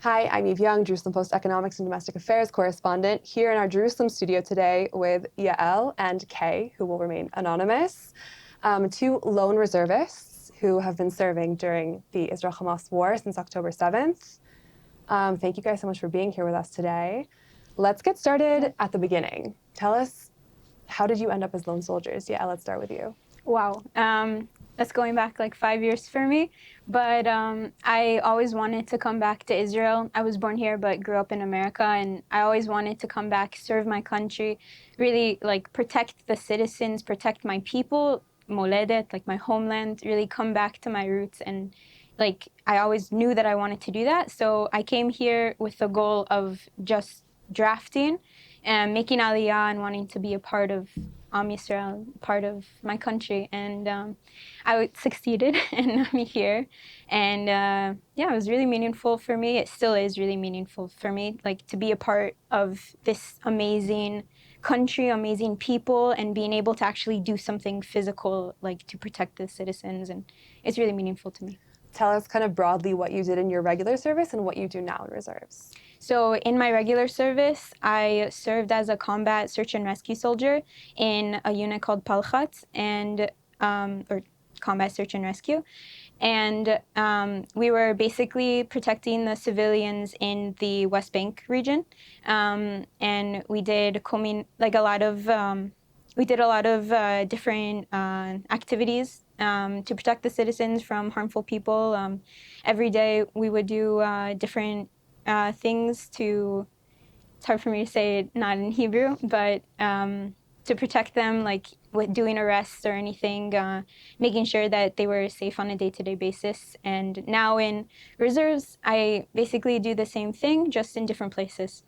Hi, I'm Eve Young, Jerusalem Post Economics and Domestic Affairs correspondent, here in our Jerusalem studio today with Yael and K, who will remain anonymous, two lone reservists who have been serving during the Israel-Hamas War since October 7th. Thank you guys so much for being here with us today. Let's get started at the beginning. Tell us, how did you end up as lone soldiers? Yael, let's start with you. Wow. That's going back like 5 years for me. But I always wanted to come back to Israel. I was born here, but grew up in America. And I always wanted to come back, serve my country, really like protect the citizens, protect my people, Moledet, like my homeland, really come back to my roots. And like, I always knew that I wanted to do that. So I came here with the goal of just drafting and making Aliyah and wanting to be a part of Israel, part of my country, and I succeeded, and I'm here. And yeah, it was really meaningful for me. It still is really meaningful for me, like to be a part of this amazing country, amazing people, and being able to actually do something physical, like to protect the citizens, and it's really meaningful to me. Tell us kind of broadly what you did in your regular service and what you do now in reserves. So in my regular service, I served as a combat search and rescue soldier in a unit called Palchat, and or combat search and rescue, and we were basically protecting the civilians in the West Bank region, and we did like a lot of different activities to protect the citizens from harmful people. Every day we would do different things to, it's hard for me to say it not in Hebrew, but to protect them, like with doing arrests or anything, making sure that they were safe on a day-to-day basis. And now in reserves, I basically do the same thing, just in different places.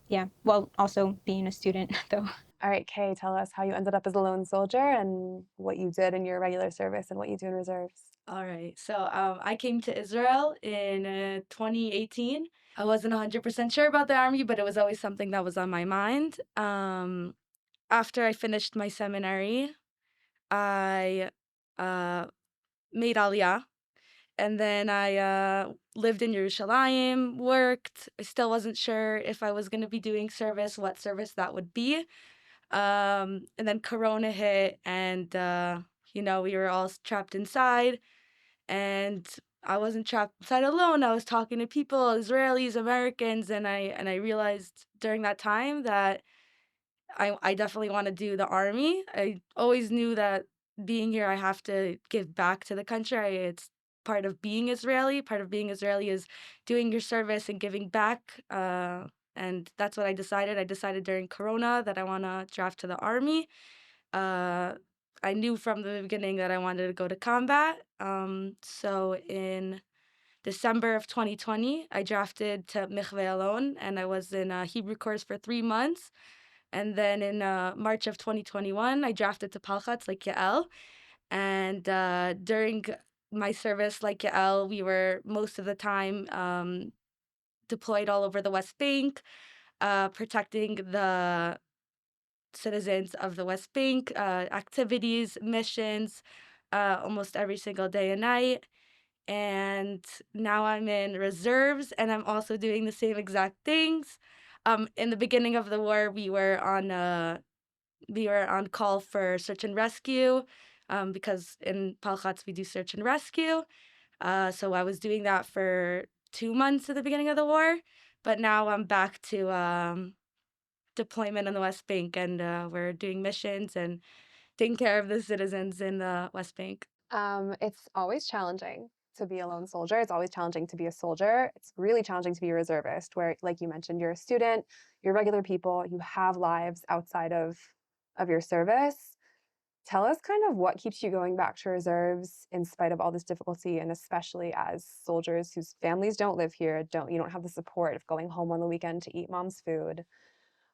Yeah, well, also being a student, though. All right, Kay, tell us how you ended up as a lone soldier and what you did in your regular service and what you do in reserves. All right. I came to Israel in 2018. I wasn't 100% sure about the army, but it was always something that was on my mind. After I finished my seminary, I uh, made Aliyah, and then I lived in Yerushalayim, worked. I still wasn't sure if I was going to be doing service, what service that would be. And then Corona hit, and we were all trapped inside. And I wasn't trapped inside alone. I was talking to people, Israelis, Americans, and I realized during that time that I definitely want to do the army. I always knew that being here, I have to give back to the country. It's part of being Israeli. Part of being Israeli is doing your service and giving back. And that's what I decided. I decided during Corona that I want to draft to the army. Uh, I knew from the beginning that I wanted to go to combat. So in December of 2020, I drafted to Michve Alon, and I was in a Hebrew course for 3 months. And then in March of 2021, I drafted to Palchatz like Yael. And during my service, like Yael, we were most of the time deployed all over the West Bank, protecting the citizens of the West Bank, activities, missions, almost every single day and night. And now I'm in reserves, and I'm also doing the same exact things. In the beginning of the war, we were on call for search and rescue, because in Palchatz we do search and rescue. So I was doing that for 2 months at the beginning of the war, but now I'm back to deployment in the West Bank, and we're doing missions and taking care of the citizens in the West Bank. It's always challenging to be a lone soldier. It's always challenging to be a soldier. It's really challenging to be a reservist, where, like you mentioned, you're a student, you're regular people, you have lives outside of your service. Tell us kind of what keeps you going back to reserves in spite of all this difficulty, and especially as soldiers whose families don't live here, you don't have the support of going home on the weekend to eat mom's food.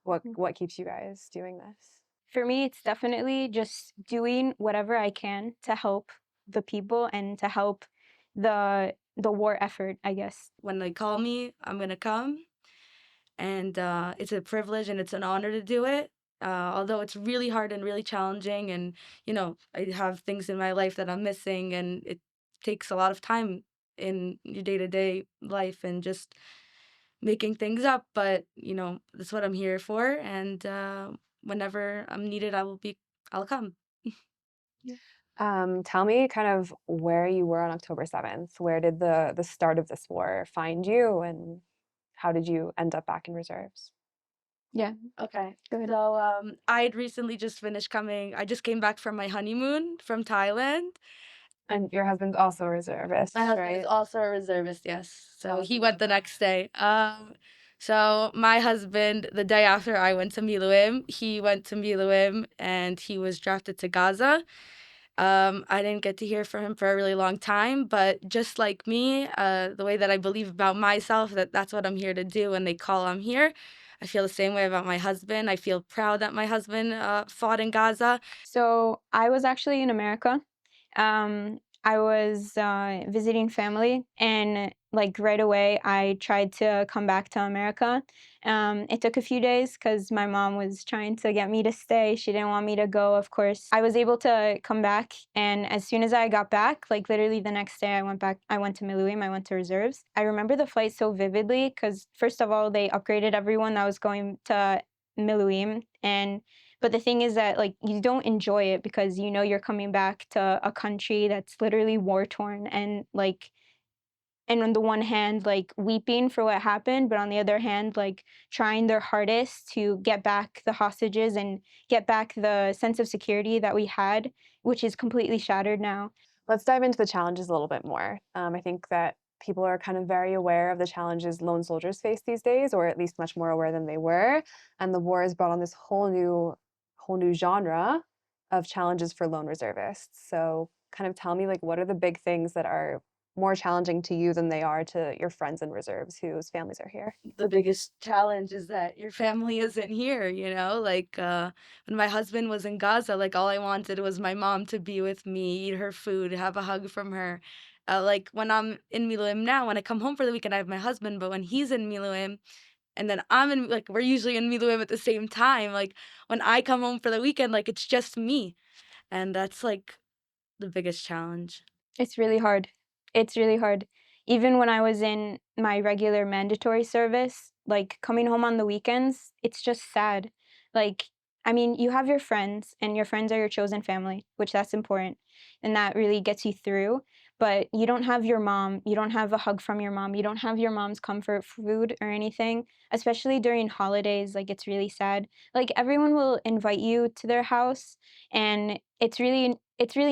What keeps you guys doing this? For me, it's definitely just doing whatever I can to help the people and to help the war effort, I guess. When they call me, I'm gonna come, and it's a privilege and it's an honor to do it. Although it's really hard and really challenging, and I have things in my life that I'm missing, and it takes a lot of time in your day-to-day life and just making things up. But that's what I'm here for, and whenever I'm needed, I'll come. Tell me kind of where you were on October 7th. Where did the start of this war find you, and how did you end up back in reserves? Yeah, Okay. go ahead. So I had recently just finished coming. I just came back from my honeymoon from Thailand. And your husband's also a reservist, My husband is right? also a reservist, yes. So he Awesome. went the next day. So my husband, the day after I went to Miluim, he went to Miluim and he was drafted to Gaza. I didn't get to hear from him for a really long time, but just like me, the way that I believe about myself, that's what I'm here to do, and they call I'm here. I feel the same way about my husband. I feel proud that my husband fought in Gaza. So I was actually in America. I was visiting family, and like right away, I tried to come back to America. It took a few days because my mom was trying to get me to stay. She didn't want me to go, of course. I was able to come back, and as soon as I got back, like literally the next day, I went back. I went to Miluim. I went to reserves. I remember the flight so vividly because first of all, they upgraded everyone that was going to Miluim, and but the thing is that like you don't enjoy it because you know you're coming back to a country that's literally war torn and like and on the one hand like weeping for what happened, but on the other hand like trying their hardest to get back the hostages and get back the sense of security that we had, which is completely shattered now. Let's dive into the challenges a little bit more. I think that people are kind of very aware of the challenges lone soldiers face these days, or at least much more aware than they were. And the war has brought on this whole new genre of challenges for lone reservists. So, kind of tell me, like, what are the big things that are more challenging to you than they are to your friends in reserves whose families are here? The biggest challenge is that your family isn't here, like when my husband was in Gaza, like all I wanted was my mom to be with me, eat her food, have a hug from her. Like when I'm in Miluim now, when I come home for the weekend, I have my husband, but when he's in Miluim and then I'm in, like, we're usually in Miluim at the same time, like when I come home for the weekend, like it's just me, and that's like the biggest challenge. It's really hard. It's really hard. Even when I was in my regular mandatory service, like coming home on the weekends, it's just sad. Like, I mean, you have your friends, and your friends are your chosen family, which that's important. And that really gets you through. But you don't have your mom. You don't have a hug from your mom. You don't have your mom's comfort food or anything, especially during holidays. Like, it's really sad. Like, everyone will invite you to their house, and it's really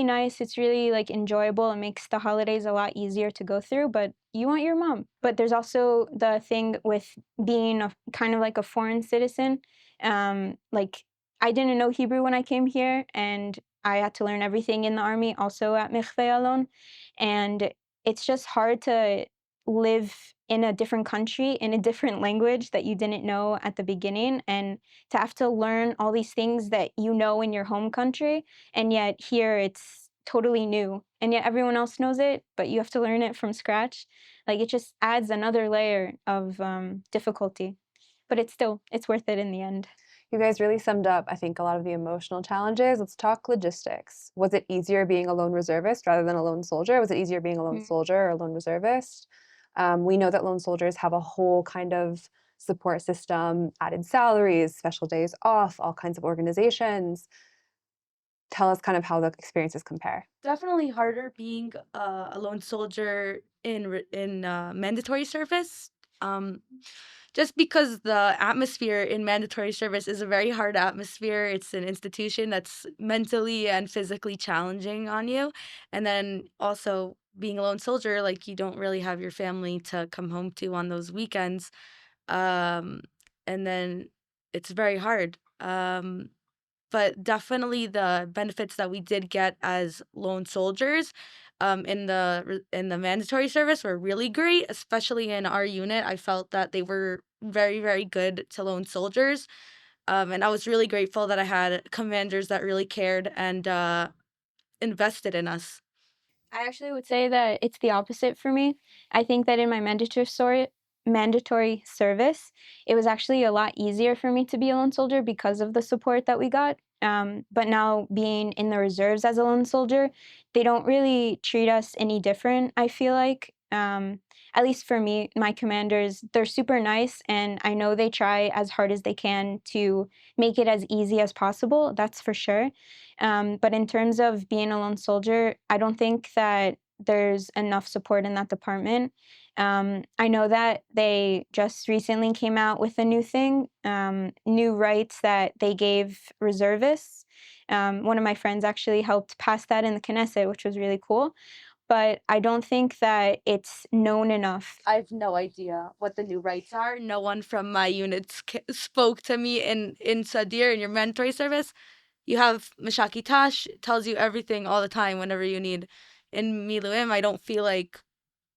nice. It's really like enjoyable. It makes the holidays a lot easier to go through, but you want your mom. But there's also the thing with being a kind of like a foreign citizen. Like I didn't know Hebrew when I came here, and I had to learn everything in the army also at Michve Alon. And it's just hard to live in a different country in a different language that you didn't know at the beginning, and to have to learn all these things that you know in your home country, and yet here it's totally new, and yet everyone else knows it, but you have to learn it from scratch. Like it just adds another layer of difficulty, but it's worth it in the end. You guys really summed up, I think, a lot of the emotional challenges. Let's talk logistics. Was it easier being a lone reservist rather than a lone soldier? Was it easier being a lone Mm. soldier or a lone reservist? We know that lone soldiers have a whole kind of support system, added salaries, special days off, all kinds of organizations. Tell us kind of how the experiences compare. Definitely harder being a lone soldier in mandatory service. Um, just because the atmosphere in mandatory service is a very hard atmosphere. It's an institution that's mentally and physically challenging on you, and then also being a lone soldier, like you don't really have your family to come home to on those weekends, um, and then it's very hard. But definitely the benefits that we did get as lone soldiers in the mandatory service were really great, especially in our unit. I felt that they were very, very good to lone soldiers. And I was really grateful that I had commanders that really cared and invested in us. I actually would say that it's the opposite for me. I think that in my mandatory service, it was actually a lot easier for me to be a lone soldier because of the support that we got. But now being in the reserves as a lone soldier, they don't really treat us any different, I feel like. At least for me, my commanders, they're super nice, and I know they try as hard as they can to make it as easy as possible, that's for sure. But in terms of being a lone soldier, I don't think that there's enough support in that department. I know that they just recently came out with a new thing, new rights that they gave reservists. One of my friends actually helped pass that in the Knesset, which was really cool. But I don't think that it's known enough. I have no idea what the new rights are. No one from my unit spoke to me in Sadir, in your mentoring service. You have Mashaki Tash, tells you everything all the time whenever you need. In Miluim, I don't feel like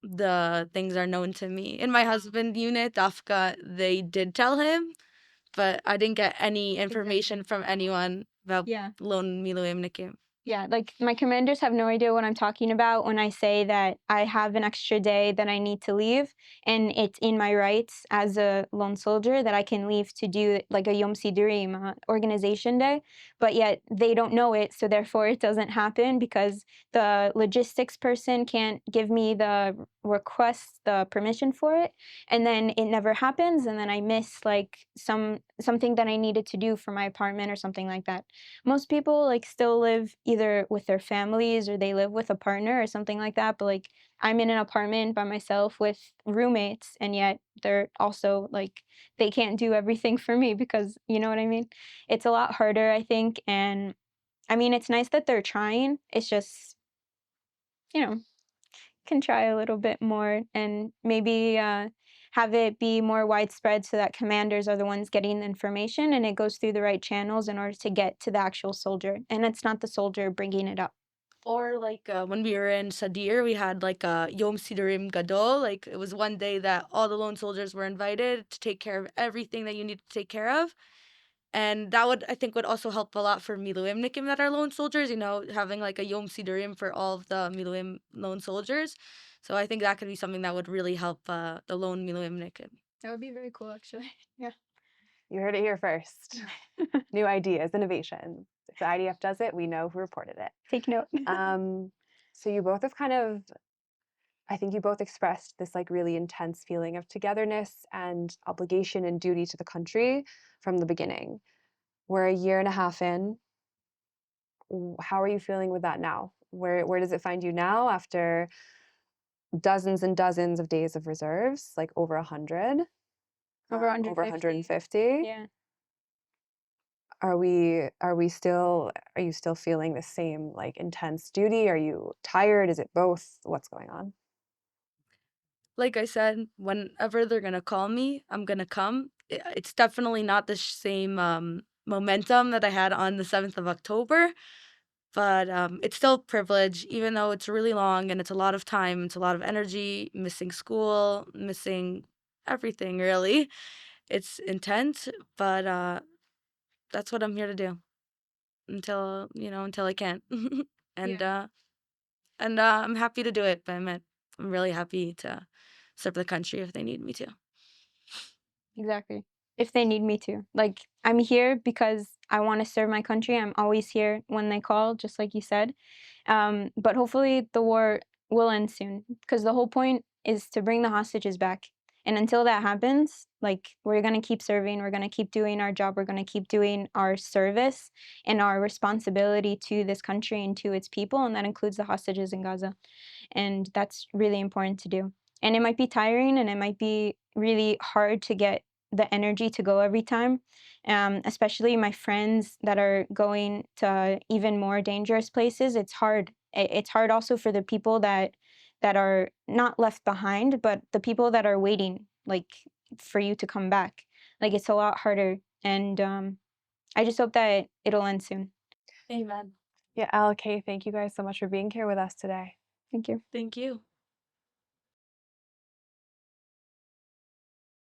the things are known to me. In my husband unit, Dafka, they did tell him, but I didn't get any information from anyone about Yeah. lone Miluim Nikim. Yeah, like my commanders have no idea what I'm talking about when I say that I have an extra day that I need to leave, and it's in my rights as a lone soldier that I can leave to do like a Yom Sidurim organization day, but yet they don't know it, so therefore it doesn't happen because the logistics person can't give me the request, the permission for it, and then it never happens, and then I miss like something that I needed to do for my apartment or something like that. Most people like still live either with their families or they live with a partner or something like that, but like I'm in an apartment by myself with roommates, and yet they're also like they can't do everything for me because you know what I mean. It's a lot harder, I think, and I mean it's nice that they're trying. It's just, you know, can try a little bit more and maybe have it be more widespread so that commanders are the ones getting the information and it goes through the right channels in order to get to the actual soldier, and it's not the soldier bringing it up. Or like when we were in Sadir, we had like a Yom Sidurim Gadol. Like it was one day that all the lone soldiers were invited to take care of everything that you need to take care of. And that would, I think, would also help a lot for Miluimnikim that are lone soldiers, having like a Yom Sidurim for all of the Miluim lone soldiers. So I think that could be something that would really help the lone Miluimnikim. That would be very cool, actually. Yeah. You heard it here first. New ideas, innovation. If the IDF does it, we know who reported it. Take note. So you both have I think you both expressed this like really intense feeling of togetherness and obligation and duty to the country from the beginning. We're a year and a half in. How are you feeling with that now? Where does it find you now after dozens and dozens of days of reserves, like over 100, Over over 150. 150? Yeah. Are you still feeling the same like intense duty? Are you tired? Is it both? What's going on? Like I said, whenever they're gonna call me, I'm gonna come. It's definitely not the same momentum that I had on the 7th of October, but it's still a privilege, even though it's really long and it's a lot of time, it's a lot of energy, missing school, missing everything really. It's intense, but that's what I'm here to do until I can't. and Yeah. I'm happy to do it, but I'm really happy to serve the country if they need me to. Exactly. If they need me to. Like, I'm here because I want to serve my country. I'm always here when they call, just like you said. But hopefully the war will end soon because the whole point is to bring the hostages back. And until that happens, like, we're going to keep serving, we're going to keep doing our job, we're going to keep doing our service and our responsibility to this country and to its people. And that includes the hostages in Gaza. And that's really important to do. And it might be tiring and it might be really hard to get the energy to go every time. Especially my friends that are going to even more dangerous places. It's hard. It's hard also for the people that are not left behind, but the people that are waiting, like for you to come back. Like it's a lot harder. And I just hope that it'll end soon. Amen. Yeah, Yael and K, thank you guys so much for being here with us today. Thank you. Thank you.